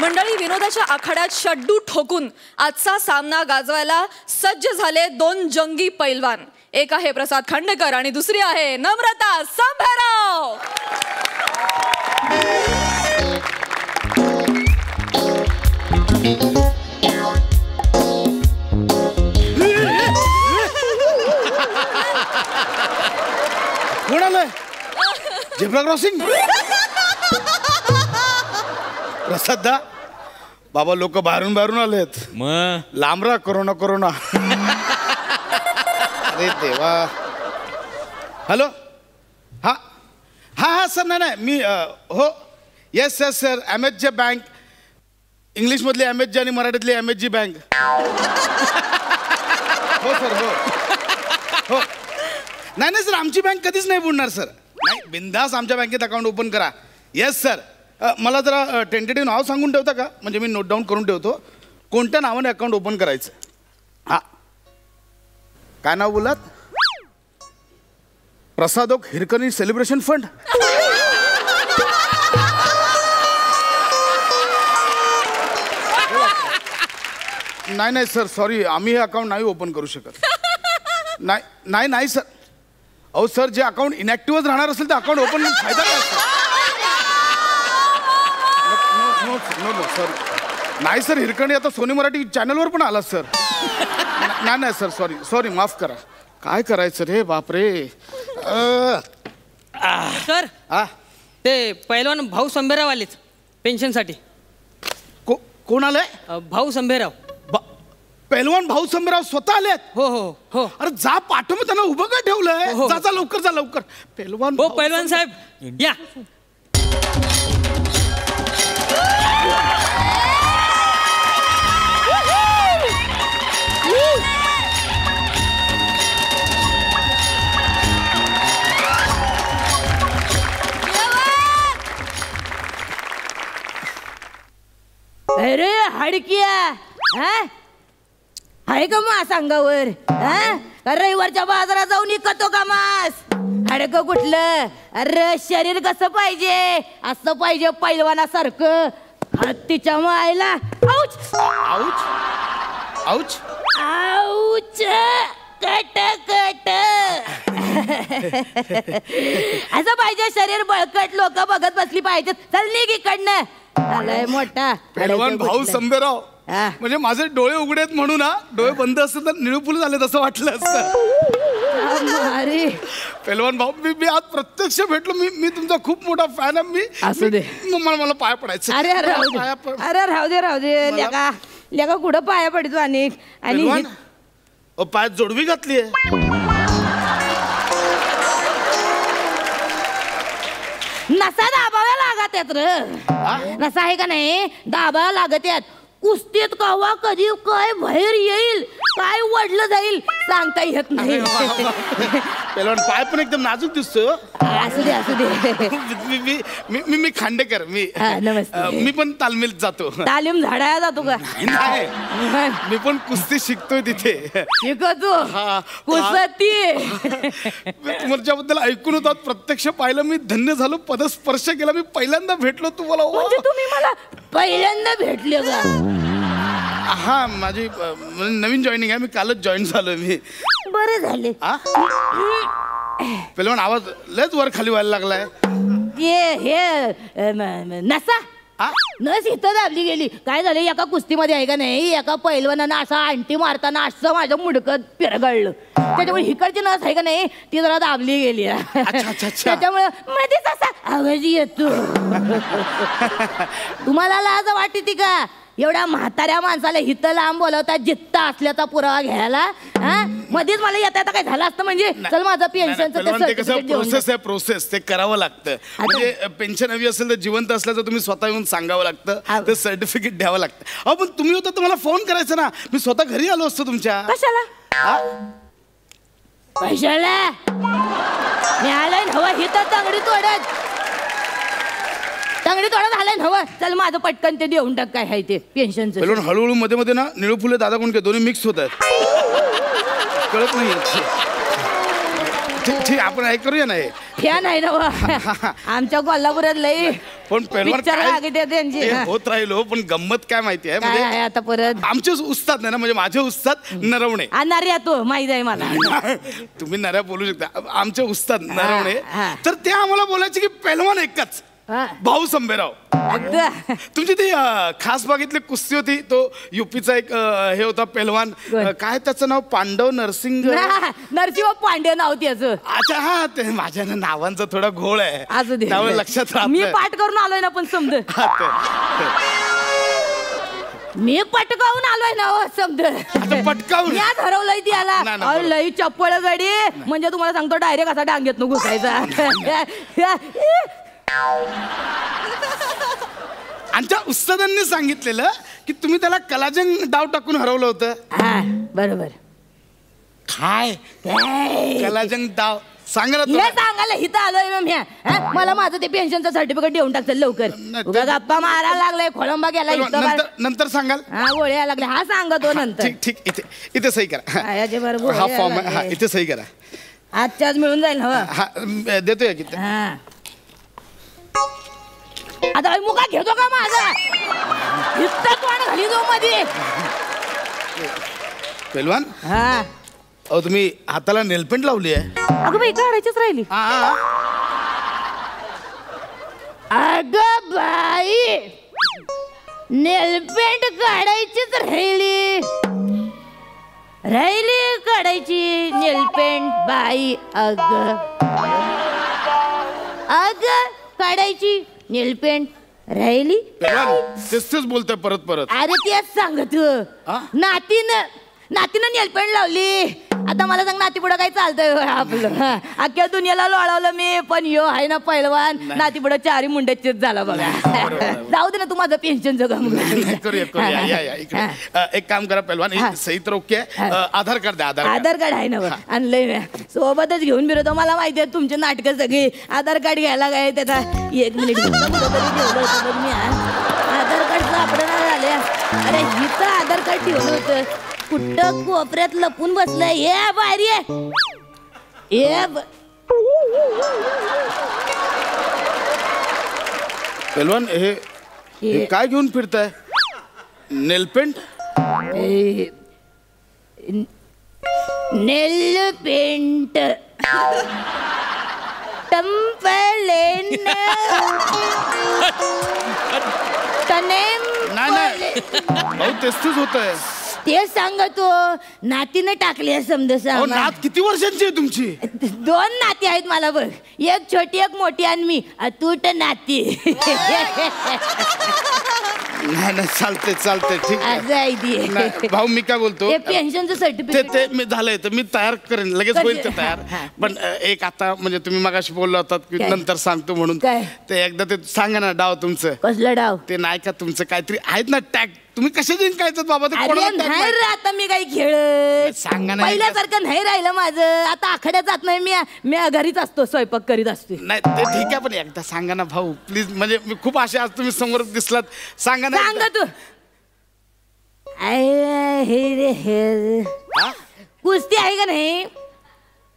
मंडळी, विनोदाच्या आखाड्यात शड्डू ठोकून आजचा सामना गाजवायला सज्ज झाले दोन जंगी पैलवान. एक आहे प्रसाद खांडेकर आणि दुसरी आहे नम्रता संभेराव. कोण आलंय? Zebra crossing. प्रसाद दा, बाबा लोक बाहेरून आलेत. मग लांबरा कोरोना कोरोना. अरे देवा. हॅलो. हा हा हा सर. नाही मी हो yes yes sir. MHJ bank. इंग्लिशमधली MHJ आणि मराठीतली MHG बँक. हो सर. हो हो. नाही सर, आमची बँक कधीच नाही बुडणार सर. नाही, बिंदास आमच्या बँकेत अकाउंट ओपन करा. Yes sir. मला जरा टेंटेटिव्ह नाव सांगून ठेवता का? म्हणजे मी नोट डाऊन करून ठेवतो. कोणत्या नावाने अकाउंट ओपन करायचं? हा, काय नाव बोलात? Prasad Oak Hirkani celebration fund. नाही सर, सॉरी, आम्ही हे अकाउंट नाही ओपन करू शकत. नाही सर. अहो सर, जे अकाउंट इनॅक्टिव्हच राहणार असेल ते अकाउंट ओपन करून फायदा काय? No sir. नाही सर, हिरकणी आता सोनी मराठी चॅनलवर पण आला सर. नाही सर, सॉरी माफ करा. काय करायचं रे बापरे. सर ते पैलवान भाऊ संभेराव आलेच पेन्शनसाठी. कोण आलंय? भाऊ संभेराव. पैलवान भाऊ संभेराव स्वतः आलेत? हो हो हो. अरे जा, पाठव. त्यांना उभं काय ठेवलंय? जा लवकर. पैलवान. हो पैलवान साहेब या. अरे हडकिया, आहे का मास अंगावर? रविवारच्या बाजारात जाऊन इकतो का मास? हडक कुठलं? अरे शरीर कसं पाहिजे? असं पाहिजे पैलवानासारखं. हत्तीच्या मायला. आऊच आऊच आऊच आऊच. Cut cut. असं पाहिजे शरीर बळकट. लोक बघत बसली पाहिजेत. चल निघ इकडनं. आलाय मोठा पैलवान भाऊ संभेराव. म्हणजे माझे डोळे उघडे आहेत म्हणून ना, डोळे बंद असते तर निळूफुल झाले तसं वाटलं असतं. पैलवान भाऊ, मी आज प्रत्यक्ष भेटलो. मी तुमचा खूप मोठा फॅन आहे. मी असू दे. मला पाया पडायचं. अरे राहू दे. लेका कुठं पाया पडतो? आणि पायात जोडवी घातली आहे. नसा दाबाव्या लागत आहेत र. नसा आहे का नाही? दाबाव्या लागत आहेत. कुस्तीत कवा कधी काय बाहेर येईल, काय वडलं जाईल सांगता येत नाही. पैलवान पाय पण एकदम नाजूक दिसतो. असू दे. मी खांडेकर. नमस्ते. मी पण तालमीत जातो. तालीम झाडाया जातो का? नाही, मी पण कुस्ती शिकतोय तिथे. शिकतो कुस्ती. तुमच्याबद्दल ऐकून होतात, प्रत्यक्ष पाहिलं. मी धन्य झालो. पदस्पर्श केला. मी पहिल्यांदा भेटलो तुम्हाला. म्हणजे तुम्ही मला पहिल्यांदा भेटले का? हा, माझी नवीन जॉईनिंग आहे. मी कालच जॉईन झालो. मी बरे झाले. पैलवान आवाज लयच वर खाली व्हायला लागलाय. हे नसा नस इथं दाबली गेली. काय झालं? एका कुस्तीमध्ये आहे का नाही, एका पैलवानानं असा अंटी मारताना असं माझं मुडकं पिरगळलं. त्याच्यामुळे हिकडची नस आहे का नाही, ती जरा दाबली गेली. त्याच्यामुळे मध्येच असा आवाज येतो. तुम्हाला लाज वाटते का? एवढ्या म्हाताऱ्या माणसाला हित लांब बोलवतात जित्ता असल्याचा पुरावा घ्यायला. मध्येच मला येता काय झालं असतं म्हणजे चल माझं पेन्शनचं प्रोसेस ते करावं लागतं. म्हणजे पेन्शन हवी असेल तर जिवंत असल्याचं तुम्ही स्वतः येऊन सांगावं लागतं. ते सर्टिफिकेट द्यावं लागतं. अहो पण तुम्ही होता तर मला फोन करायचा ना. मी स्वतः घरी आलो असतो तुमच्या. कशाला? कशाला मी आलोय हवा हित तांगडी तोडत झालंय हवं. चल माझं पटकन ते देऊन टाक. काय आहे ते पेन्शनचं? हळूहळू मध्ये ना निळू फुले दादा कोण दोन्ही मिक्स होत आहेत. कळत नाही. ठीक आपण हे करूया ना हे. फॅन आहे ना व. आमच्या कोल्हापुरात लई पण पहिलवान पिक्चर काय- लागते त्यांची. ते हा. होत राहिलो पण गंमत काय माहिती आहे काय म्हणजे आहे आता परत आमचे उस्ताद नाही ना म्हणजे माझे उस्ताद नरवणे. आणणार या तो माहित आहे मला. तुम्ही नऱ्या बोलू शकता आमचे उस्ताद नरवणे हा. तर ते आम्हाला बोलायचे की पहिलवान एकच हा. भाऊ संभेराव. अगदी. तुमची ती खास बागेतली कुस्ती होती तो युपीचा एक हे होता पहिलवान कोण? काय त्याचं नाव पांडव नरसिंग. नरसिंह पांडे नाव त्याचं. अच्छा हा ते माझ्या ना नावांचा थोडा घोळ आहे असू दे. त्यामुळे लक्षात राहत मी नाही. पाठ करून आलोय ना पण समज. हा, ते. मी पटकावून आलोय ना हो, समज. आता पटकावून यात हरवलंय ती याला. नाही, नाही, अहो, बरोबर. लई चप्पळ गाडी म्हणजे तुम्हाला सांगतो डायरेक्ट असा डांगेत न घुसायचा. आणि त्या उस्तादांनी सांगितलेलं की तुम्ही त्याला कलाजंग डाव टाकून हरवलं होतं. हा बरोबर. काय कलाजंग डाव सांगा ना हे तुला. सांगायला इथं आलोय मग ह्या. हा? मला माझं ते पेन्शनचं सर्टिफिकेट देऊन टाकचं लवकर. नाही, उगा गप्पा मारायला लागलाय खोळंबा गेला इथं काय. नंतर सांगाल. हा गोळे यायला लागले. हा सांगतो नंतर. ठीक ठीक इथे इथे सही करा. हा, याचे बरं गोळे हा यायला फॉर्म लागले. हा इथे सही करा. आजच्याच मिळून जाईल ना हो. हा देतोय किती. हा. आता मुका घेतो का माझा इतका कोण घाली जाऊ मध्ये. पहिलवान हा अहो तुम्ही हाताला नेलपेंट लावली आहे. अगं बाई काढायचीच राहिली. अगं बाई नेलपेंट काढायचीच राहिली. राहिली काढायची नेलपेंट बाई. अग काढायची नेलपेंट राहिली. पहिलवान तेच बोलतोय परत परत. अरे तेच सांगत हा? नातीनं नेलपेंट लावली. आता मला सांग नाती पुढं काय चालतंय होय आपलं. हा. अख्ख्या दुनियाला लोळवलं मी पण यो आहे ना पैलवान नाती पुढं चारी मुंड्याचेच झाला बघा. जाऊ दे ना तू माझं पेन्शनचं काम नाही, करूया या इकडे. एक काम करा पहिलवान ही सही तर ओके आहे. आधार कार्ड द्या. आधार कार्ड आहे ना बघ. आणलंय मी सोबतच घेऊन फिरतो. मला माहिती आहे तुमची नाटकं सगळी. आधार कार्ड घ्यायला काय त्याचा 1 मिनिट मी आधार कार्ड सापडणार झाले. अरे हिचं आधार कार्ड ठेवलं होतं कुठं कोपऱ्यात लपून बसलंय. ये बाहेर ये. पहिलवान हे काय घेऊन फिरताय नेलपेंट. नेल पेंट टंपलेन नाही भाऊ तेच होत आहे. ते सांगतो नातीनं टाकली समजा. नात किती वर्षांची आहे तुमची. 2 नाती आहेत मला बघ. एक छोटी एक मोठी आणि मी अतूट नाती. नाही चालते ठीक आहे. असं आहे ती. नाही, भाऊ मी काय बोलतो हे पेन्शनचं सर्टिफिकेट ते मी झालंय तर मी तयार करेन लगेच होईल ते तयार. हा. पण एक आता म्हणजे तुम्ही मगाशी बोलला होतात की काय? नंतर सांगतो म्हणून काय? ते एकदा ते सांगा ना डाव तुमचं. कसलं डाव. ते नाही का तुमचं काहीतरी आहेत ना टॅग तुम्ही कसे जिंकायचं बाबा ते अरे कोणाला tag नाही माहिती? रे आता मी काही खेळत. सांगा ना पहिल्यासारखं नाही राहिलं माझं. आता आखाड्यात जात नाही मी घरीच असतो स्वयंपाक करीत असतो. नाही ते ठीक आहे पण एकदा सांगा ना भाऊ प्लीज. म्हणजे मी खूप आशा आज तुम्ही समोर दिसलात. सांगा ना सांग एकदा. तू. हे हा? कुस्ती आहे का नाही.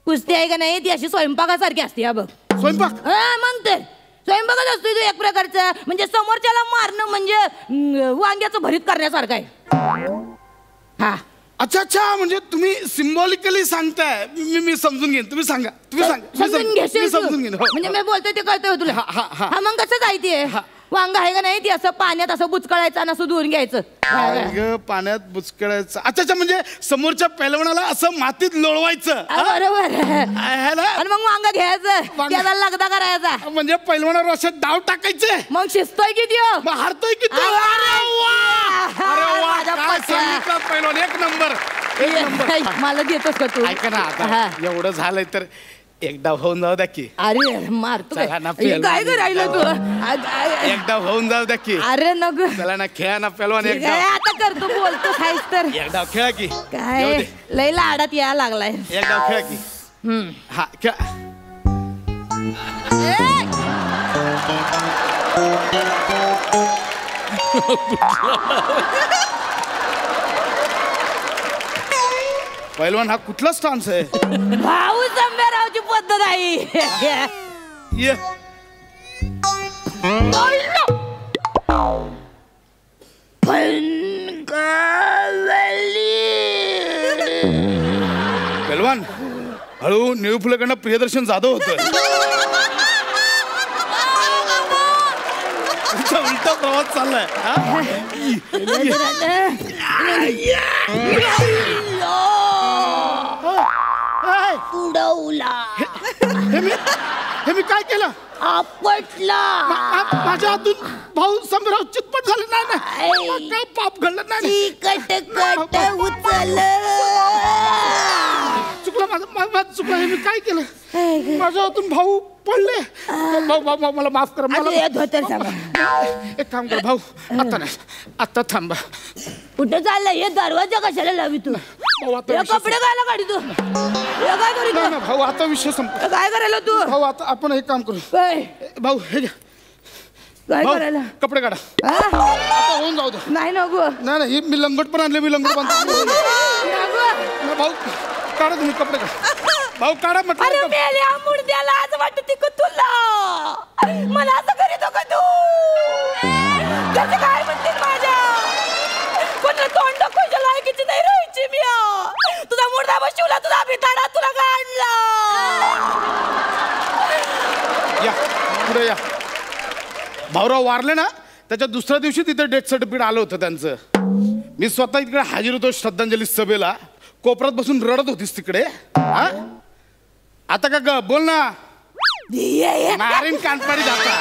कुस्ती आहे का नाही ती अशी स्वयंपाकासारखी असते. हा बघ स्वयंपाक. हा मग तर स्वयंपाकच असतो तो एक प्रकारचा. म्हणजे समोरच्याला मारणं म्हणजे वांग्याचं भरीत करण्यासारखं आहे. हा अच्छा म्हणजे तुम्ही सिम्बॉलिकली सांगताय. मी समजून घेईन. तुम्ही सांगा समजून घेशील मी तू? समजून घेईन. हो, म्हणजे हो. मी बोलतोय ते कळतंय तुला. हा मग कसं जायते वांग आहे का नाही ती असं पाण्यात असं बुचकळायचं आणि असं धुवून घ्यायचं. अगं, पाण्यात बुचकळायचं. अच्छा म्हणजे समोरच्या पैलवानाला असं मातीत लोळवायचं. बरोबर आहे ना? आणि मग वांग घ्यायचं वांग. त्याला लगदा करायचा. म्हणजे पैलवानावर असं डाव टाकायचे. मग शिजतोय किती हो? मग हारतोय किती. अरे अरे वा माझा काय पत्या. सांगितलं पैलवान. एक नंबर. मला देतोस का तू. ऐका ना हा. आता एवढं झालंय तर एक डाव होऊन जाऊ द्या की. अरे मारतो काय. चला ना, हे काय पेलवान. करायला तू. एक डाव होऊन जाऊ द्या की. अरे नको चला ना खेळा ना पैलवान. एक काय डाव आता करतो बोलतो खायच तर. एक डाव खेळा की. येऊ काय दे. लय लाडात या लागलाय. एक डाव खेळा की. हा खेळा. पैलवान हा कुठला स्टान्स आहे. भाऊ संभ्यारावची पद्धत आहे. ये पहलवान हळू निळू फुलेकडनं प्रियदर्शन जाधव होतं. तुमचा उलटा प्रवास चाललाय हा? उडवला. हे मी काय केलं? आपटला. माझ्या हातून भाऊ संभ्राव चितपट झाले. नाही काय पाप घडलं. नाही कट उचल. चुकलं माझं चुकलं. हे मी काय केलं? माझ्या हातून भाऊ पडले. भाऊ मला माफ कर. मला धोतर सांगा. एक काम कर भाऊ, आता नाही, आता थांबा. कुठे चाललाय? हे दरवाजा कशाला लावी तू? भाऊ आता हे विषय कपडे कायला काढी तू? हे काय करी नाही तू? ना भाऊ, आता विषय संपला. काय करायला तू? भाऊ आता आपण एक काम करू. काय भाऊ हे घ्या. काय भाऊ, करायला? कपडे काढा. हा? आता होऊन जाऊ दे. नाही नको. नाही ही मी लंगोट पण आणले. मी लंगोट बांधतो. नको. भाऊ काढा तुम्ही कपडे काढा. भाऊ काढा अरे म्हटलं. मेल्या मुडद्याला आज वाटते का तुला? मला असं करीतो का तू? त्याचं काय म्हणतील माझ्या? कोणाला तोंड दाखवायच्या लायकीची नाही राहायची मी. तुझा मुडदा बसवला, तुझा भिताडा तुला काढला. या पुढे या. भाऊराव वारले ना, त्याच्या दुसऱ्या दिवशी तिथे डेथ सर्टिफिकेट आलं होतं त्यांचं. मी स्वतः इकडे हाजीर होतो श्रद्धांजली सभेला. कोपऱ्यात बसून रडत होतीस तिकडे. हा? आता का ग बोल ना. मारीन कानपाडी जाता.